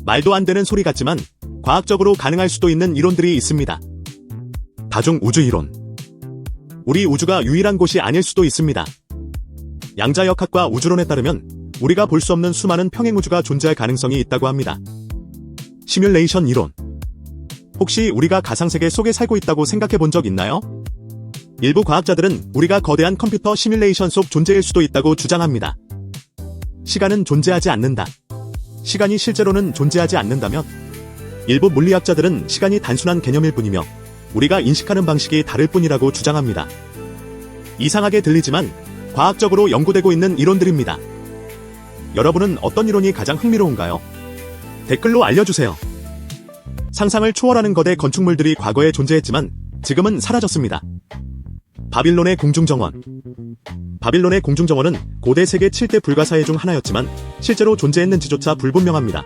말도 안 되는 소리 같지만 과학적으로 가능할 수도 있는 이론들이 있습니다. 다중 우주 이론. 우리 우주가 유일한 곳이 아닐 수도 있습니다. 양자역학과 우주론에 따르면 우리가 볼 수 없는 수많은 평행 우주가 존재할 가능성이 있다고 합니다. 시뮬레이션 이론. 혹시 우리가 가상세계 속에 살고 있다고 생각해 본 적 있나요? 일부 과학자들은 우리가 거대한 컴퓨터 시뮬레이션 속 존재일 수도 있다고 주장합니다. 시간은 존재하지 않는다. 시간이 실제로는 존재하지 않는다면 일부 물리학자들은 시간이 단순한 개념일 뿐이며 우리가 인식하는 방식이 다를 뿐이라고 주장합니다. 이상하게 들리지만 과학적으로 연구되고 있는 이론들입니다. 여러분은 어떤 이론이 가장 흥미로운가요? 댓글로 알려주세요. 상상을 초월하는 거대 건축물들이 과거에 존재했지만 지금은 사라졌습니다. 바빌론의 공중정원. 바빌론의 공중정원은 고대 세계 7대 불가사의 중 하나였지만 실제로 존재했는지조차 불분명합니다.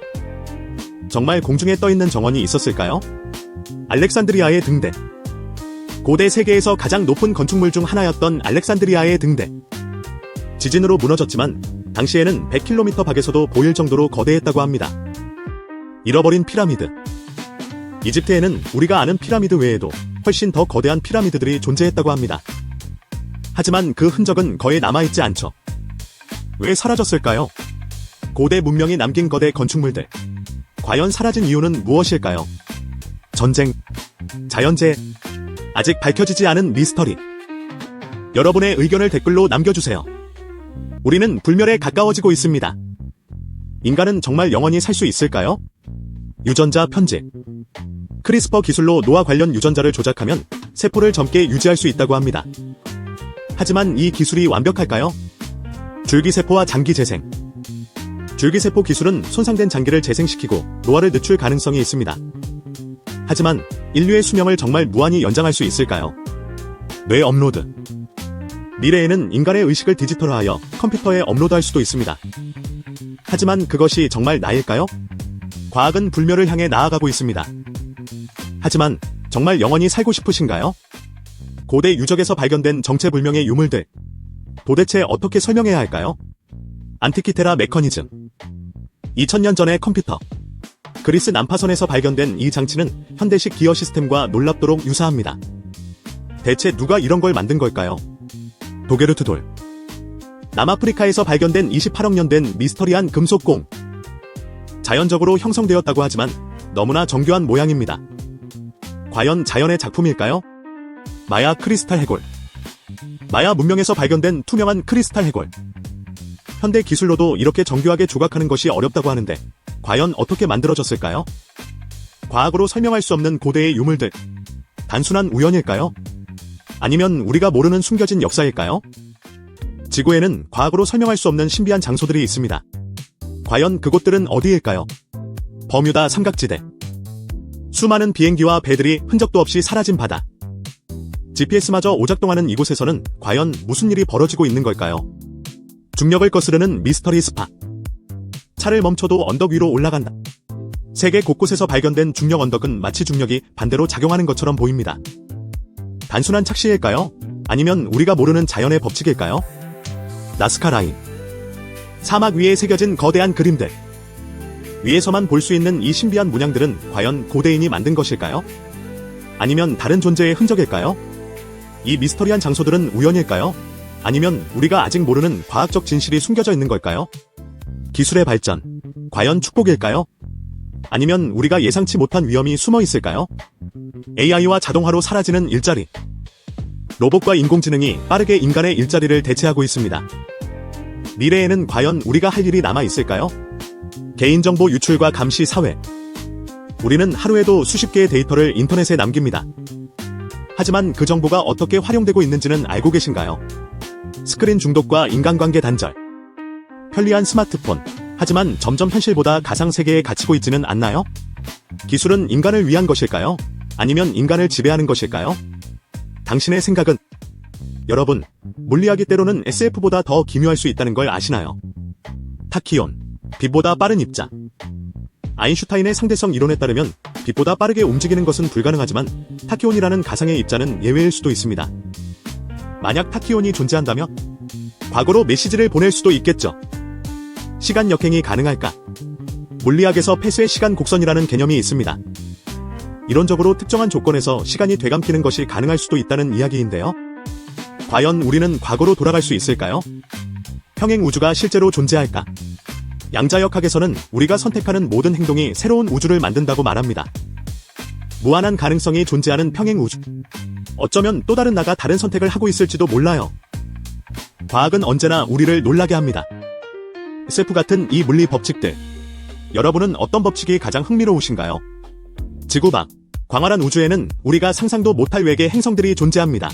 정말 공중에 떠있는 정원이 있었을까요? 알렉산드리아의 등대. 고대 세계에서 가장 높은 건축물 중 하나였던 알렉산드리아의 등대. 지진으로 무너졌지만 당시에는 100km 밖에서도 보일 정도로 거대했다고 합니다. 잃어버린 피라미드. 이집트에는 우리가 아는 피라미드 외에도 훨씬 더 거대한 피라미드들이 존재했다고 합니다. 하지만 그 흔적은 거의 남아있지 않죠. 왜 사라졌을까요? 고대 문명이 남긴 거대 건축물들. 과연 사라진 이유는 무엇일까요? 전쟁, 자연재해, 아직 밝혀지지 않은 미스터리. 여러분의 의견을 댓글로 남겨주세요. 우리는 불멸에 가까워지고 있습니다. 인간은 정말 영원히 살 수 있을까요? 유전자 편집. 크리스퍼 기술로 노화 관련 유전자를 조작하면 세포를 젊게 유지할 수 있다고 합니다. 하지만 이 기술이 완벽할까요? 줄기세포와 장기재생. 줄기세포 기술은 손상된 장기를 재생시키고 노화를 늦출 가능성이 있습니다. 하지만 인류의 수명을 정말 무한히 연장할 수 있을까요? 뇌 업로드. 미래에는 인간의 의식을 디지털화하여 컴퓨터에 업로드할 수도 있습니다. 하지만 그것이 정말 나일까요? 과학은 불멸을 향해 나아가고 있습니다. 하지만 정말 영원히 살고 싶으신가요? 고대 유적에서 발견된 정체불명의 유물들. 도대체 어떻게 설명해야 할까요? 안티키테라 메커니즘. 2000년 전의 컴퓨터. 그리스 난파선에서 발견된 이 장치는 현대식 기어 시스템과 놀랍도록 유사합니다. 대체 누가 이런 걸 만든 걸까요? 도게르트 돌. 남아프리카에서 발견된 28억 년 된 미스터리한 금속공. 자연적으로 형성되었다고 하지만 너무나 정교한 모양입니다. 과연 자연의 작품일까요? 마야 크리스탈 해골. 마야 문명에서 발견된 투명한 크리스탈 해골. 현대 기술로도 이렇게 정교하게 조각하는 것이 어렵다고 하는데 과연 어떻게 만들어졌을까요? 과학으로 설명할 수 없는 고대의 유물들. 단순한 우연일까요? 아니면 우리가 모르는 숨겨진 역사일까요? 지구에는 과학으로 설명할 수 없는 신비한 장소들이 있습니다. 과연 그곳들은 어디일까요? 버뮤다 삼각지대. 수많은 비행기와 배들이 흔적도 없이 사라진 바다. GPS마저 오작동하는 이곳에서는 과연 무슨 일이 벌어지고 있는 걸까요? 중력을 거스르는 미스터리 스파. 차를 멈춰도 언덕 위로 올라간다. 세계 곳곳에서 발견된 중력 언덕은 마치 중력이 반대로 작용하는 것처럼 보입니다. 단순한 착시일까요? 아니면 우리가 모르는 자연의 법칙일까요? 나스카 라인. 사막 위에 새겨진 거대한 그림들. 위에서만 볼 수 있는 이 신비한 문양들은 과연 고대인이 만든 것일까요? 아니면 다른 존재의 흔적일까요? 이 미스터리한 장소들은 우연일까요? 아니면 우리가 아직 모르는 과학적 진실이 숨겨져 있는 걸까요? 기술의 발전, 과연 축복일까요? 아니면 우리가 예상치 못한 위험이 숨어 있을까요? AI와 자동화로 사라지는 일자리. 로봇과 인공지능이 빠르게 인간의 일자리를 대체하고 있습니다. 미래에는 과연 우리가 할 일이 남아 있을까요? 개인정보 유출과 감시 사회. 우리는 하루에도 수십 개의 데이터를 인터넷에 남깁니다. 하지만 그 정보가 어떻게 활용되고 있는지는 알고 계신가요? 스크린 중독과 인간관계 단절. 편리한 스마트폰. 하지만 점점 현실보다 가상세계에 갇히고 있지는 않나요? 기술은 인간을 위한 것일까요? 아니면 인간을 지배하는 것일까요? 당신의 생각은? 여러분, 물리학이 때로는 SF보다 더 기묘할 수 있다는 걸 아시나요? 타키온. 빛보다 빠른 입자. 아인슈타인의 상대성 이론에 따르면 빛보다 빠르게 움직이는 것은 불가능하지만 타키온이라는 가상의 입자는 예외일 수도 있습니다. 만약 타키온이 존재한다면 과거로 메시지를 보낼 수도 있겠죠. 시간 역행이 가능할까? 물리학에서 폐쇄 시간 곡선이라는 개념이 있습니다. 이론적으로 특정한 조건에서 시간이 되감기는 것이 가능할 수도 있다는 이야기인데요. 과연 우리는 과거로 돌아갈 수 있을까요? 평행 우주가 실제로 존재할까? 양자역학에서는 우리가 선택하는 모든 행동이 새로운 우주를 만든다고 말합니다. 무한한 가능성이 존재하는 평행 우주. 어쩌면 또 다른 나가 다른 선택을 하고 있을지도 몰라요. 과학은 언제나 우리를 놀라게 합니다. SF 같은 이 물리 법칙들. 여러분은 어떤 법칙이 가장 흥미로우신가요? 지구 밖, 광활한 우주에는 우리가 상상도 못할 외계 행성들이 존재합니다.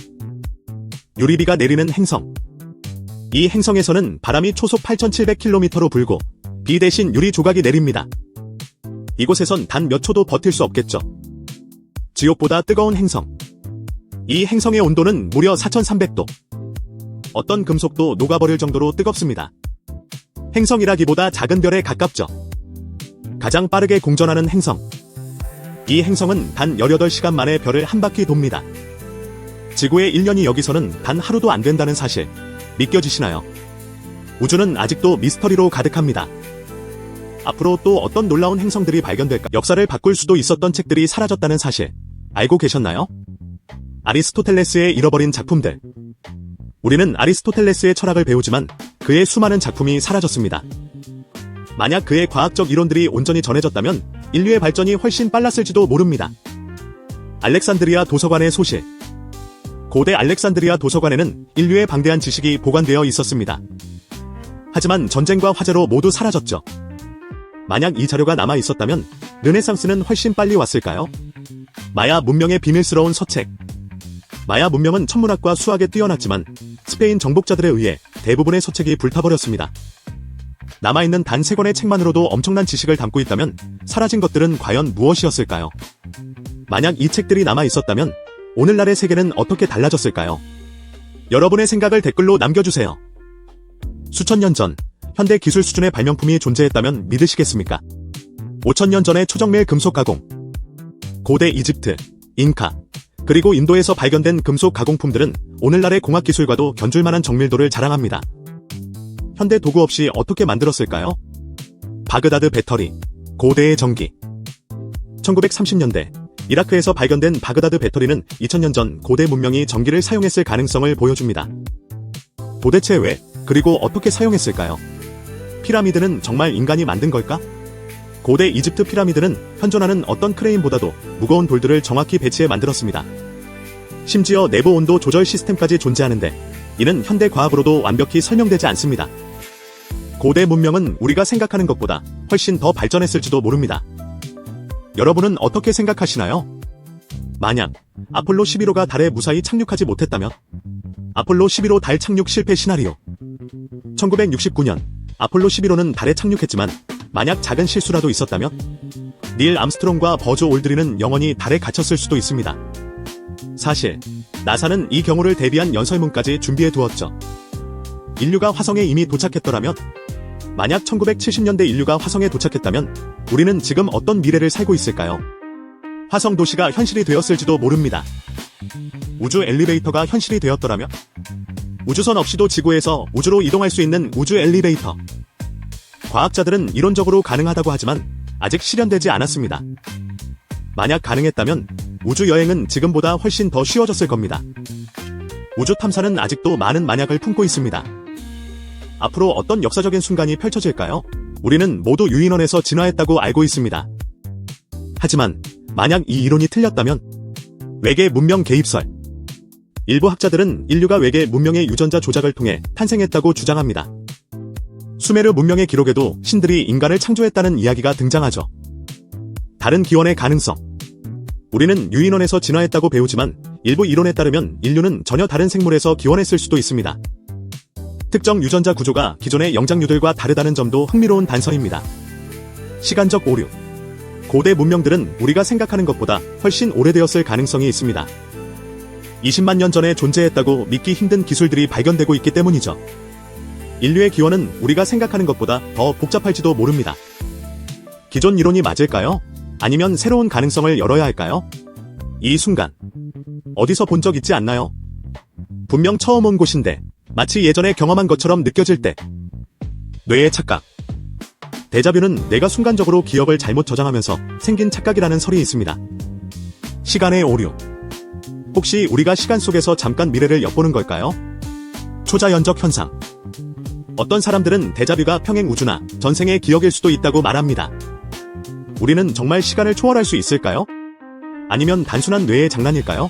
유리비가 내리는 행성. 이 행성에서는 바람이 초속 8,700km로 불고 비 대신 유리 조각이 내립니다. 이곳에선 단 몇 초도 버틸 수 없겠죠. 지옥보다 뜨거운 행성. 이 행성의 온도는 무려 4,300도. 어떤 금속도 녹아버릴 정도로 뜨겁습니다. 행성이라기보다 작은 별에 가깝죠. 가장 빠르게 공전하는 행성. 이 행성은 단 18시간 만에 별을 한 바퀴 돕니다. 지구의 1년이 여기서는 단 하루도 안 된다는 사실, 믿겨지시나요? 우주는 아직도 미스터리로 가득합니다. 앞으로 또 어떤 놀라운 행성들이 발견될까? 역사를 바꿀 수도 있었던 책들이 사라졌다는 사실, 알고 계셨나요? 아리스토텔레스의 잃어버린 작품들. 우리는 아리스토텔레스의 철학을 배우지만 그의 수많은 작품이 사라졌습니다. 만약 그의 과학적 이론들이 온전히 전해졌다면 인류의 발전이 훨씬 빨랐을지도 모릅니다. 알렉산드리아 도서관의 소실. 고대 알렉산드리아 도서관에는 인류의 방대한 지식이 보관되어 있었습니다. 하지만 전쟁과 화재로 모두 사라졌죠. 만약 이 자료가 남아 있었다면 르네상스는 훨씬 빨리 왔을까요? 마야 문명의 비밀스러운 서책. 마야 문명은 천문학과 수학에 뛰어났지만 스페인 정복자들에 의해 대부분의 서책이 불타버렸습니다. 남아있는 단 3권의 책만으로도 엄청난 지식을 담고 있다면 사라진 것들은 과연 무엇이었을까요? 만약 이 책들이 남아있었다면 오늘날의 세계는 어떻게 달라졌을까요? 여러분의 생각을 댓글로 남겨주세요. 수천 년 전 현대 기술 수준의 발명품이 존재했다면 믿으시겠습니까? 5,000년 전의 초정밀 금속 가공. 고대 이집트, 잉카, 그리고 인도에서 발견된 금속 가공품들은 오늘날의 공학 기술과도 견줄 만한 정밀도를 자랑합니다. 현대 도구 없이 어떻게 만들었을까요? 바그다드 배터리, 고대의 전기. 1930년대 이라크에서 발견된 바그다드 배터리는 2000년 전 고대 문명이 전기를 사용했을 가능성을 보여줍니다. 도대체 왜, 그리고 어떻게 사용했을까요? 피라미드는 정말 인간이 만든 걸까? 고대 이집트 피라미드는 현존하는 어떤 크레인보다도 무거운 돌들을 정확히 배치해 만들었습니다. 심지어 내부 온도 조절 시스템까지 존재하는데 이는 현대 과학으로도 완벽히 설명되지 않습니다. 고대 문명은 우리가 생각하는 것보다 훨씬 더 발전했을지도 모릅니다. 여러분은 어떻게 생각하시나요? 만약 아폴로 11호가 달에 무사히 착륙하지 못했다면? 아폴로 11호 달 착륙 실패 시나리오. 1969년 아폴로 11호는 달에 착륙했지만 만약 작은 실수라도 있었다면? 닐 암스트롱과 버즈 올드린은 영원히 달에 갇혔을 수도 있습니다. 사실 나사는 이 경우를 대비한 연설문까지 준비해 두었죠. 인류가 화성에 이미 도착했더라면? 만약 1970년대 인류가 화성에 도착했다면 우리는 지금 어떤 미래를 살고 있을까요? 화성 도시가 현실이 되었을지도 모릅니다. 우주 엘리베이터가 현실이 되었더라면? 우주선 없이도 지구에서 우주로 이동할 수 있는 우주 엘리베이터. 과학자들은 이론적으로 가능하다고 하지만 아직 실현되지 않았습니다. 만약 가능했다면 우주 여행은 지금보다 훨씬 더 쉬워졌을 겁니다. 우주 탐사는 아직도 많은 만약을 품고 있습니다. 앞으로 어떤 역사적인 순간이 펼쳐질까요? 우리는 모두 유인원에서 진화했다고 알고 있습니다. 하지만 만약 이 이론이 틀렸다면? 외계 문명 개입설. 일부 학자들은 인류가 외계 문명의 유전자 조작을 통해 탄생했다고 주장합니다. 수메르 문명의 기록에도 신들이 인간을 창조했다는 이야기가 등장하죠. 다른 기원의 가능성. 우리는 유인원에서 진화했다고 배우지만 일부 이론에 따르면 인류는 전혀 다른 생물에서 기원했을 수도 있습니다. 특정 유전자 구조가 기존의 영장류들과 다르다는 점도 흥미로운 단서입니다. 시간적 오류. 고대 문명들은 우리가 생각하는 것보다 훨씬 오래되었을 가능성이 있습니다. 20만 년 전에 존재했다고 믿기 힘든 기술들이 발견되고 있기 때문이죠. 인류의 기원은 우리가 생각하는 것보다 더 복잡할지도 모릅니다. 기존 이론이 맞을까요? 아니면 새로운 가능성을 열어야 할까요? 이 순간 어디서 본 적 있지 않나요? 분명 처음 온 곳인데 마치 예전에 경험한 것처럼 느껴질 때. 뇌의 착각. 데자뷰는 내가 순간적으로 기억을 잘못 저장하면서 생긴 착각이라는 설이 있습니다. 시간의 오류. 혹시 우리가 시간 속에서 잠깐 미래를 엿보는 걸까요? 초자연적 현상. 어떤 사람들은 데자뷰가 평행 우주나 전생의 기억일 수도 있다고 말합니다. 우리는 정말 시간을 초월할 수 있을까요? 아니면 단순한 뇌의 장난일까요?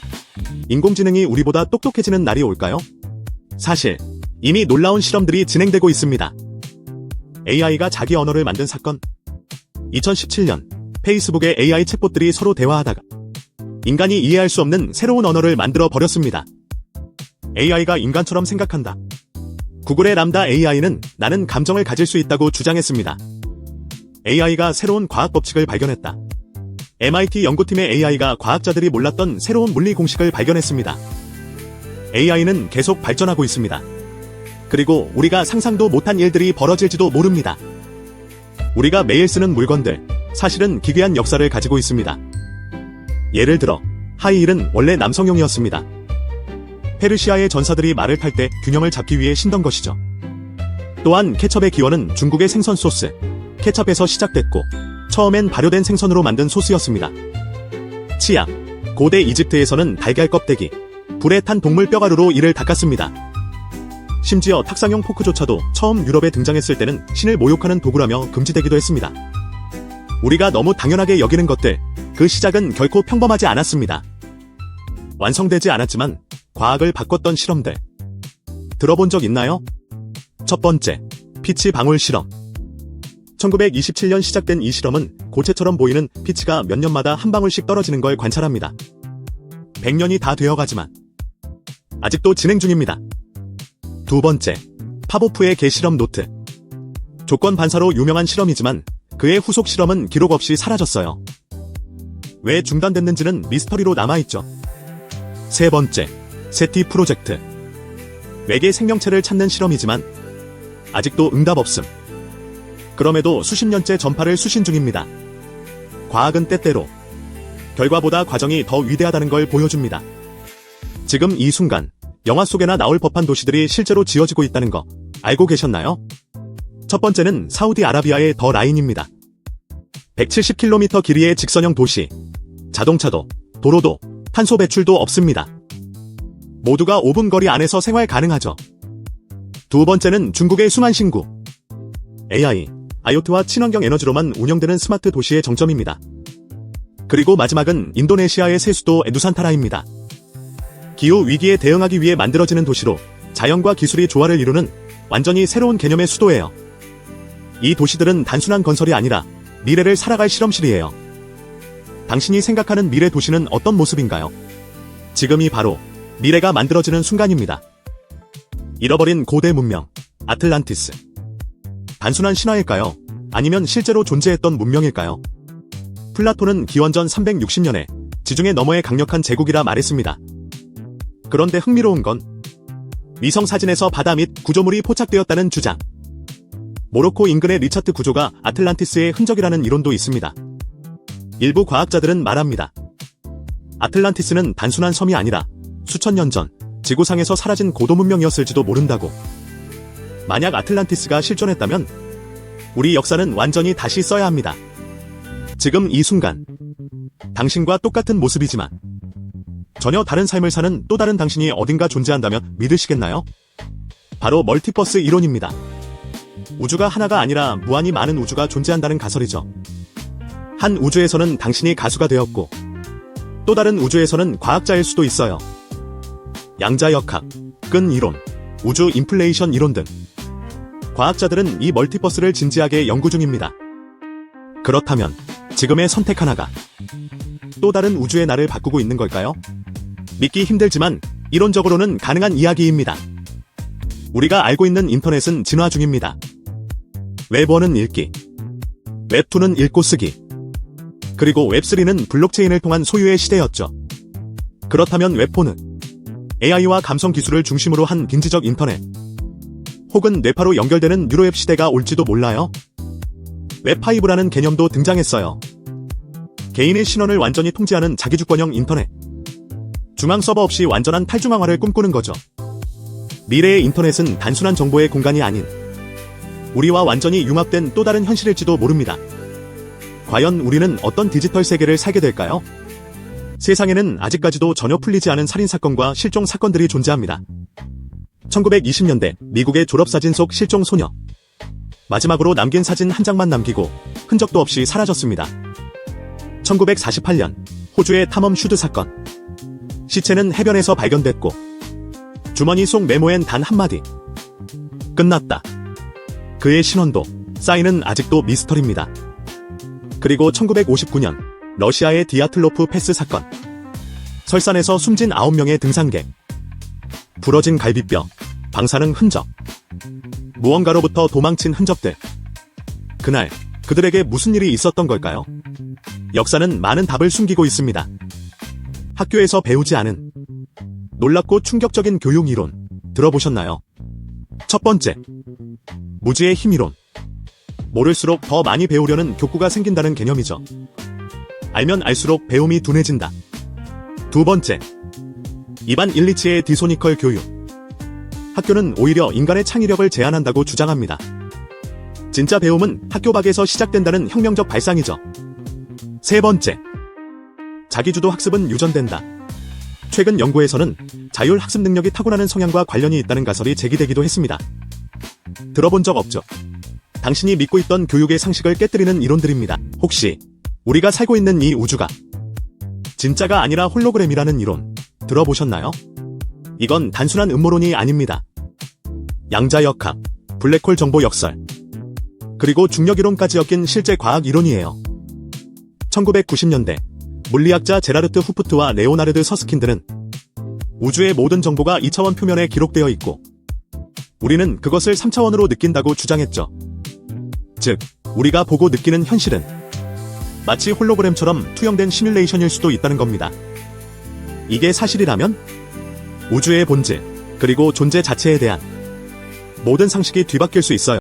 인공지능이 우리보다 똑똑해지는 날이 올까요? 사실 이미 놀라운 실험들이 진행되고 있습니다. AI가 자기 언어를 만든 사건. 2017년 페이스북의 AI 챗봇들이 서로 대화하다가 인간이 이해할 수 없는 새로운 언어를 만들어 버렸습니다. AI가 인간처럼 생각한다. 구글의 람다 AI는 나는 감정을 가질 수 있다고 주장했습니다. AI가 새로운 과학 법칙을 발견했다. MIT 연구팀의 AI가 과학자들이 몰랐던 새로운 물리 공식을 발견했습니다. AI는 계속 발전하고 있습니다. 그리고 우리가 상상도 못한 일들이 벌어질지도 모릅니다. 우리가 매일 쓰는 물건들, 사실은 기괴한 역사를 가지고 있습니다. 예를 들어, 하이힐은 원래 남성용이었습니다. 페르시아의 전사들이 말을 탈 때 균형을 잡기 위해 신던 것이죠. 또한 케첩의 기원은 중국의 생선 소스, 케찹에서 시작됐고, 처음엔 발효된 생선으로 만든 소스였습니다. 치약, 고대 이집트에서는 달걀 껍데기, 불에 탄 동물 뼈가루로 이를 닦았습니다. 심지어 탁상용 포크조차도 처음 유럽에 등장했을 때는 신을 모욕하는 도구라며 금지되기도 했습니다. 우리가 너무 당연하게 여기는 것들, 그 시작은 결코 평범하지 않았습니다. 완성되지 않았지만 과학을 바꿨던 실험들. 들어본 적 있나요? 첫 번째, 피치 방울 실험. 1927년 시작된 이 실험은 고체처럼 보이는 피치가 몇 년마다 한 방울씩 떨어지는 걸 관찰합니다. 100년이 다 되어가지만 아직도 진행 중입니다. 두 번째, 파보프의 개 실험 노트. 조건 반사로 유명한 실험이지만 그의 후속 실험은 기록 없이 사라졌어요. 왜 중단됐는지는 미스터리로 남아있죠. 세 번째, 세티 프로젝트. 외계 생명체를 찾는 실험이지만 아직도 응답 없음. 그럼에도 수십 년째 전파를 수신 중입니다. 과학은 때때로 결과보다 과정이 더 위대하다는 걸 보여줍니다. 지금 이 순간 영화 속에나 나올 법한 도시들이 실제로 지어지고 있다는 거 알고 계셨나요? 첫 번째는 사우디아라비아의 더 라인입니다. 170km 길이의 직선형 도시. 자동차도, 도로도, 탄소 배출도 없습니다. 모두가 5분 거리 안에서 생활 가능하죠. 두 번째는 중국의 순환신구. AI, IoT와 친환경 에너지로만 운영되는 스마트 도시의 정점입니다. 그리고 마지막은 인도네시아의 새 수도 누산타라입니다. 기후 위기에 대응하기 위해 만들어지는 도시로 자연과 기술이 조화를 이루는 완전히 새로운 개념의 수도예요. 이 도시들은 단순한 건설이 아니라 미래를 살아갈 실험실이에요. 당신이 생각하는 미래 도시는 어떤 모습인가요? 지금이 바로 미래가 만들어지는 순간입니다. 잃어버린 고대 문명, 아틀란티스. 단순한 신화일까요? 아니면 실제로 존재했던 문명일까요? 플라톤은 기원전 360년에 지중해 너머의 강력한 제국이라 말했습니다. 그런데 흥미로운 건 위성 사진에서 바다 및 구조물이 포착되었다는 주장. 모로코 인근의 리차트 구조가 아틀란티스의 흔적이라는 이론도 있습니다. 일부 과학자들은 말합니다. 아틀란티스는 단순한 섬이 아니라 수천 년 전 지구상에서 사라진 고도 문명이었을지도 모른다고. 만약 아틀란티스가 실존했다면 우리 역사는 완전히 다시 써야 합니다. 지금 이 순간 당신과 똑같은 모습이지만 전혀 다른 삶을 사는 또 다른 당신이 어딘가 존재한다면 믿으시겠나요? 바로 멀티버스 이론입니다. 우주가 하나가 아니라 무한히 많은 우주가 존재한다는 가설이죠. 한 우주에서는 당신이 가수가 되었고 또 다른 우주에서는 과학자일 수도 있어요. 양자역학, 끈 이론, 우주 인플레이션 이론 등 과학자들은 이 멀티버스를 진지하게 연구 중입니다. 그렇다면 지금의 선택 하나가 또 다른 우주의 나를 바꾸고 있는 걸까요? 믿기 힘들지만 이론적으로는 가능한 이야기입니다. 우리가 알고 있는 인터넷은 진화 중입니다. 웹1은 읽기, 웹2는 읽고 쓰기, 그리고 웹3는 블록체인을 통한 소유의 시대였죠. 그렇다면 웹4는 AI와 감성 기술을 중심으로 한 빈지적 인터넷, 혹은 뇌파로 연결되는 뉴로앱 시대가 올지도 몰라요. 웹5라는 개념도 등장했어요. 개인의 신원을 완전히 통제하는 자기주권형 인터넷. 중앙 서버 없이 완전한 탈중앙화를 꿈꾸는 거죠. 미래의 인터넷은 단순한 정보의 공간이 아닌 우리와 완전히 융합된 또 다른 현실일지도 모릅니다. 과연 우리는 어떤 디지털 세계를 살게 될까요? 세상에는 아직까지도 전혀 풀리지 않은 살인사건과 실종 사건들이 존재합니다. 1920년대 미국의 졸업사진 속 실종 소녀. 마지막으로 남긴 사진 한 장만 남기고 흔적도 없이 사라졌습니다. 1948년 호주의 탐험 슈드 사건. 시체는 해변에서 발견됐고 주머니 속 메모엔 단 한마디. 끝났다. 그의 신원도 사인은 아직도 미스터리입니다. 그리고 1959년 러시아의 디아틀로프 패스 사건. 설산에서 숨진 9명의 등산객. 부러진 갈비뼈, 방사능 흔적. 무언가로부터 도망친 흔적들. 그날 그들에게 무슨 일이 있었던 걸까요? 역사는 많은 답을 숨기고 있습니다. 학교에서 배우지 않은 놀랍고 충격적인 교육 이론 들어보셨나요? 첫 번째, 무지의 힘 이론. 모를수록 더 많이 배우려는 욕구가 생긴다는 개념이죠. 알면 알수록 배움이 둔해진다. 두 번째, 이반 일리치의 디소니컬 교육. 학교는 오히려 인간의 창의력을 제한한다고 주장합니다. 진짜 배움은 학교 밖에서 시작된다는 혁명적 발상이죠. 세 번째, 자기주도 학습은 유전된다. 최근 연구에서는 자율학습 능력이 타고나는 성향과 관련이 있다는 가설이 제기되기도 했습니다. 들어본 적 없죠? 당신이 믿고 있던 교육의 상식을 깨뜨리는 이론들입니다. 혹시 우리가 살고 있는 이 우주가 진짜가 아니라 홀로그램이라는 이론 들어보셨나요? 이건 단순한 음모론이 아닙니다. 양자역학, 블랙홀 정보 역설, 그리고 중력이론까지 엮인 실제 과학 이론이에요. 1990년대 물리학자 제라르트 후프트와 레오나르드 서스킨드는 우주의 모든 정보가 2차원 표면에 기록되어 있고 우리는 그것을 3차원으로 느낀다고 주장했죠. 즉, 우리가 보고 느끼는 현실은 마치 홀로그램처럼 투영된 시뮬레이션일 수도 있다는 겁니다. 이게 사실이라면 우주의 본질, 그리고 존재 자체에 대한 모든 상식이 뒤바뀔 수 있어요.